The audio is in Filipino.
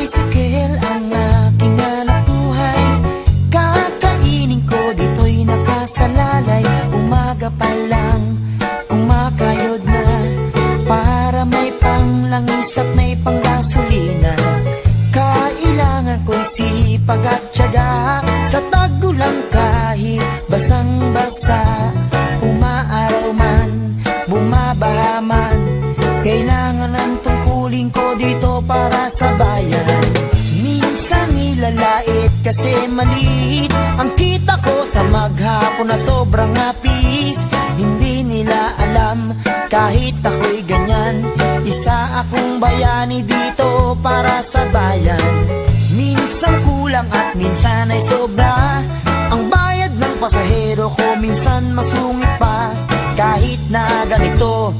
tricycle ang aking hanap buhay. Kakainin ko dito'y nakasalalay. Umaga pa lang, kumakayod na, para may panglangis at may panggasolina. Kailangan ko'y sipag at tiyaga, sa tagulang kahit basang-basa. Umaaraw man, bumabaha man, kailangan ang tungkulin ko dito para sa bayan. Minsan nilalait kasi maliit ang kita ko sa maghapon na sobrang hapis. Hindi nila alam kahit ako'y ganyan, isa akong bayani dito para sa bayan. Minsan kulang at minsan ay sobra ang bayad ng pasahero ko, minsan masungit pa kahit na ganito.